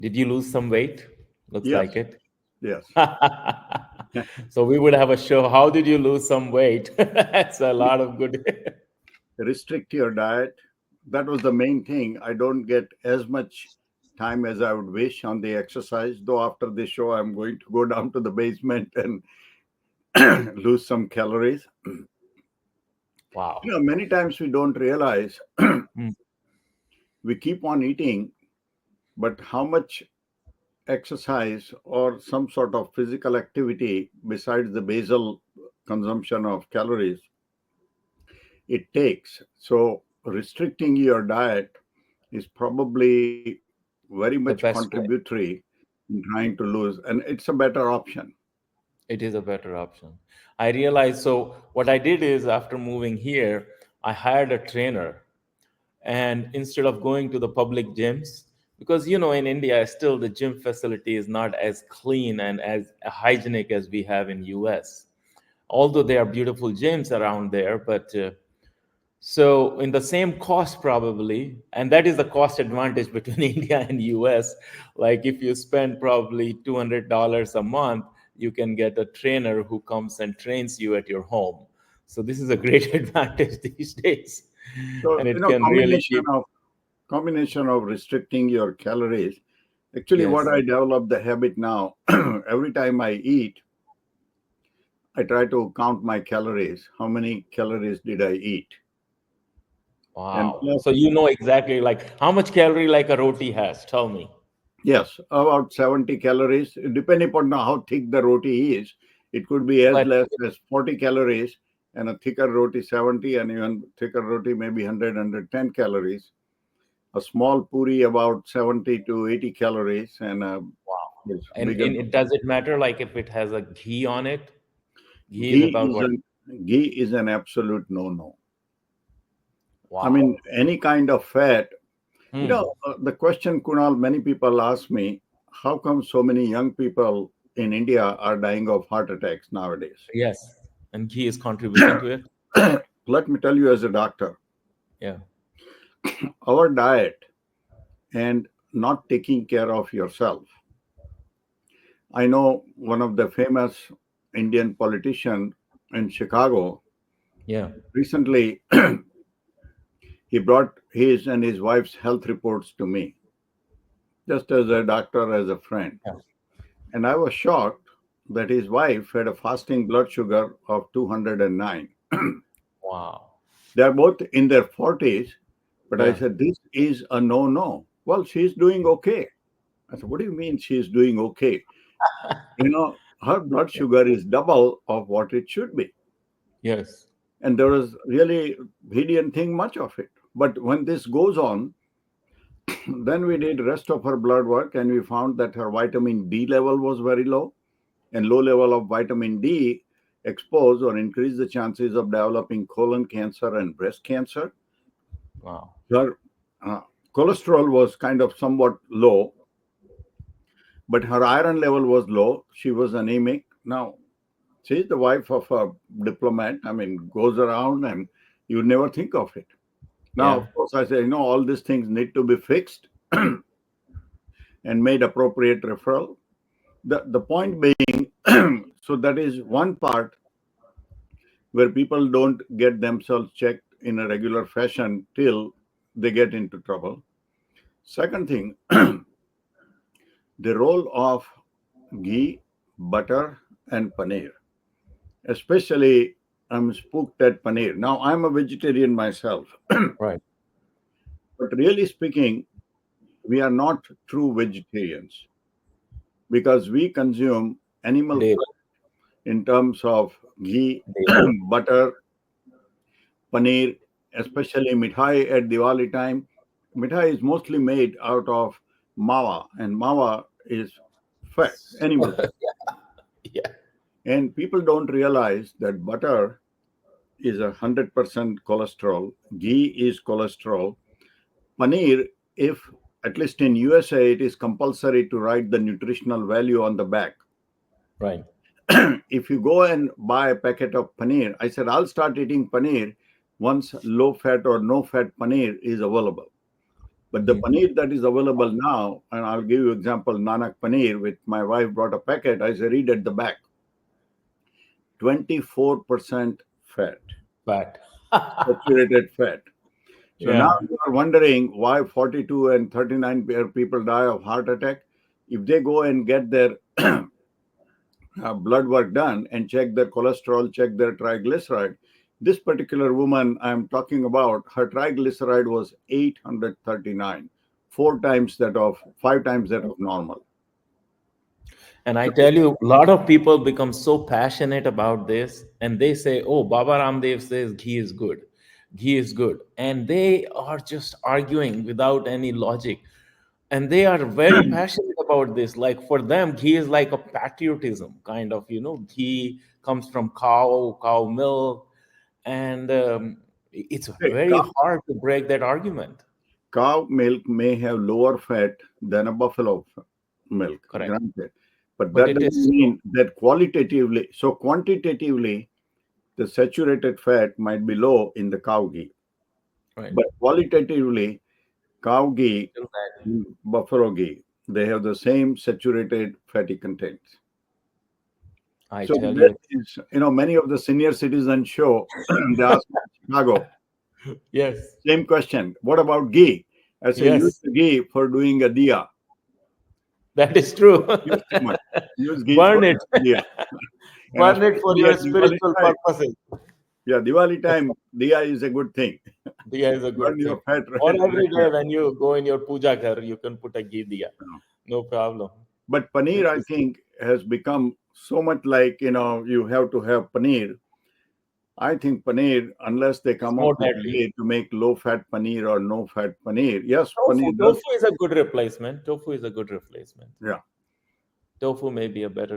Did you lose some weight? Looks Yes, like it. yes. So we would have a show. How did you lose some weight? That's a lot of good. Restrict your diet. That was the main thing. I don't get as much time as I would wish on the exercise. Though after this show, I'm going to go down to the basement and lose some calories. Wow. Many times we don't realize Mm. we keep on eating, but how much exercise or some sort of physical activity besides the basal consumption of calories it takes. So restricting your diet is probably very much The best way. contributory in trying to lose, and it's a better option. It is a better option. I realized. So what I did is after moving here, I hired a trainer, and instead of going to the public gyms, because in India still the gym facility is not as clean and as hygienic as we have in US, although there are beautiful gyms around there. But so in the same cost probably, and that is the cost advantage between India and US. Like if you spend probably $200 a month, you can get a trainer who comes and trains you at your home. So this is a great advantage these days, So and it can really keep. combination of restricting your calories. Actually, what Yes. I developed the habit now, every time I eat, I try to count my calories. How many calories did I eat? And Wow. plus, So you know exactly like how much calorie like a roti has. Tell me. yes, about 70 calories, depending upon how thick the roti is. It could be as But less as 40 calories, and a thicker roti 70, and even thicker roti maybe 100, calories. A small puri about 70 to 80 calories, and a wow. yes, And bigger. it does it matter like if it has a ghee on it? Ghee is Ghee about is what? an ghee is an absolute no-no. I Wow. mean, any kind of fat. Hmm. The question, Kunal, many people ask me, how come so many young people in India are dying of heart attacks nowadays? Yes. And ghee is contributing to it. Let me tell you, as a doctor, Yeah. our diet and not taking care of yourself. I know one of the famous Indian politician in Chicago Yeah. recently he brought his and his wife's health reports to me, just as a doctor, as a friend. Yeah. And I was shocked that his wife had a fasting blood sugar of 209. Wow. They're both in their 40s, but I Yeah. said, this is a no no. Well, she's doing okay. I said, what do you mean she's doing okay? Her blood Yeah. sugar is double of what it should be. Yes. And there was really, he didn't think much of it. But when this goes on, then we did rest of her blood work and we found that her vitamin D level was very low, and low level of vitamin D expose or increase the chances of developing colon cancer and breast cancer. Wow. Her uh, cholesterol was kind of somewhat low, but her iron level was low. She was anemic. Now, she's the wife of a diplomat. I mean, goes around and you never think of it. Now, Yeah. of course, I say, all these things need to be fixed and made appropriate referral. The point being, so that is one part where people don't get themselves checked in a regular fashion till they get into trouble. Second thing, the role of ghee, butter, and paneer. Especially, I'm spooked at paneer. Now, I'm a vegetarian myself, Right. but really speaking, we are not true vegetarians because we consume animal Daily. fat in terms of ghee, Daily. butter, paneer, especially mithai at Diwali time. Mithai is mostly made out of mawa, and mawa is fat, animal fat. Yeah. And people don't realize that butter is 100% cholesterol, ghee is cholesterol. Paneer, if at least in USA, it is compulsory to write the nutritional value on the back. Right. If you go and buy a packet of paneer, I said, I'll start eating paneer once low fat or no fat paneer is available. But the Mhm. paneer that is available now, and I'll give you example, Nanak paneer, with my wife brought a packet. I say, read at the back, 24% fat, Fat. saturated fat. So now Yeah. you are wondering why 42 and 39 people die of heart attack. If they go and get their blood work done and check their cholesterol, check their triglyceride, this particular woman I'm talking about, her triglyceride was 839, five times that of normal. And I So, tell you, a lot of people become so passionate about this, and they say, "Oh, Baba Ramdev says ghee is good, ghee is good," and they are just arguing without any logic, and they are very passionate about this. Like for them, ghee is like a patriotism kind of. Ghee comes from cow milk, and it's hey, very hard to break that argument. cow milk may have lower fat than a buffalo milk, Correct, granted, but but that it doesn't is true, mean that qualitatively. So quantitatively, the saturated fat might be low in the cow ghee, right? but qualitatively, cow ghee Still that. and buffalo ghee, they have the same saturated fatty contents. I So the tell best you, is, many of the senior citizens show, they ask me in Chicago, yes, same question, what about ghee? I say, use yes, the ghee for doing a diya. that is true. Don't use too much. Use ghee for Burn it. diya. And Burn it for especially your at Diwali spiritual time, purposes. yeah, Diwali time, diya is a good thing. Diya is a Burn good your thing. fat Or right, every right day there. when you go in your puja ghar, you can put a ghee diya. No problem. But This paneer, I is think, has become so much like, you have to have paneer. I think paneer, unless they it's come up more with a deadly. way to make low fat paneer or no fat paneer, yes, Tofu, paneer does. tofu is a good replacement. Tofu is a good replacement. Yeah. Tofu may be a better